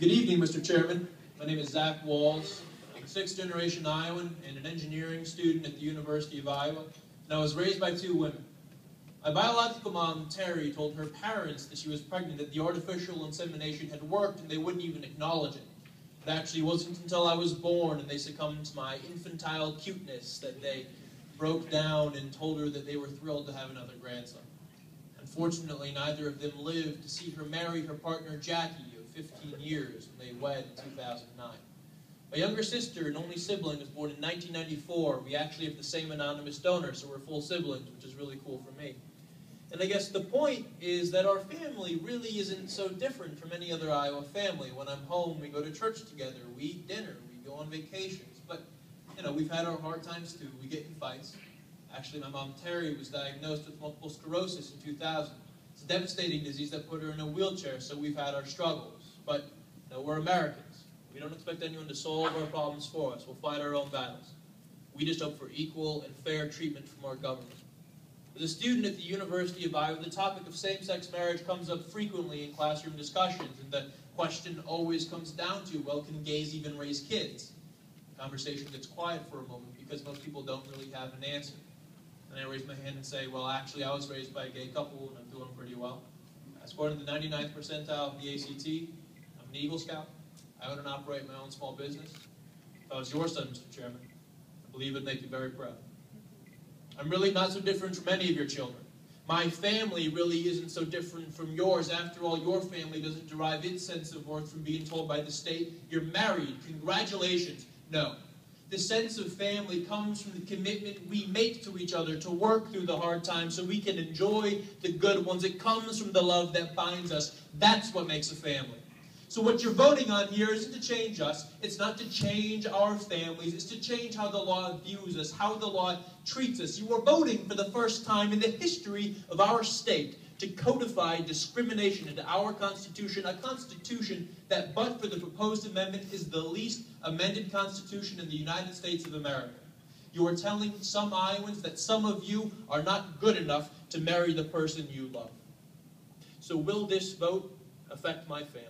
Good evening, Mr. Chairman. My name is Zach Wahls. I'm a sixth-generation Iowan and an engineering student at the University of Iowa, and I was raised by two women. My biological mom, Terry, told her parents that she was pregnant, that the artificial insemination had worked, and they wouldn't even acknowledge it. It actually wasn't until I was born and they succumbed to my infantile cuteness that they broke down and told her that they were thrilled to have another grandson. Unfortunately, neither of them lived to see her marry her partner, Jackie, of 15 years, when they wed in 2009. My younger sister and only sibling was born in 1994. We actually have the same anonymous donor, so we're full siblings, which is really cool for me. And I guess the point is that our family really isn't so different from any other Iowa family. When I'm home, we go to church together, we eat dinner, we go on vacations. But, you know, we've had our hard times too. We get in fights. Actually, my mom, Terry, was diagnosed with multiple sclerosis in 2000. It's a devastating disease that put her in a wheelchair, so we've had our struggles. But, you know, we're Americans. We don't expect anyone to solve our problems for us. We'll fight our own battles. We just hope for equal and fair treatment from our government. As a student at the University of Iowa, the topic of same-sex marriage comes up frequently in classroom discussions, and the question always comes down to, well, can gays even raise kids? The conversation gets quiet for a moment because most people don't really have an answer. And I raise my hand and say, well, actually, I was raised by a gay couple, and I'm doing pretty well. I scored in the 99th percentile of the ACT. I'm an Eagle Scout. I own and operate my own small business. If I was your son, Mr. Chairman, I believe it'd make you very proud. I'm really not so different from any of your children. My family really isn't so different from yours. After all, your family doesn't derive its sense of worth from being told by the state, you're married, congratulations. No. The sense of family comes from the commitment we make to each other to work through the hard times so we can enjoy the good ones. It comes from the love that binds us. That's what makes a family. So what you're voting on here isn't to change us. It's not to change our families. It's to change how the law views us, how the law treats us. You are voting for the first time in the history of our state to codify discrimination into our Constitution, a Constitution that, but for the proposed amendment, is the least amended Constitution in the United States of America. You are telling some Iowans that some of you are not good enough to marry the person you love. So will this vote affect my family?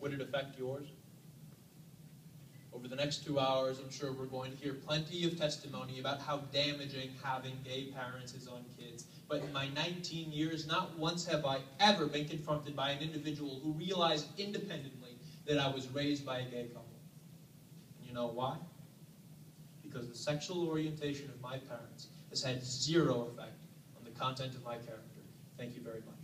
Would it affect yours? Over the next 2 hours, I'm sure we're going to hear plenty of testimony about how damaging having gay parents is on kids. But in my 19 years, not once have I ever been confronted by an individual who realized independently that I was raised by a gay couple. And you know why? Because the sexual orientation of my parents has had zero effect on the content of my character. Thank you very much.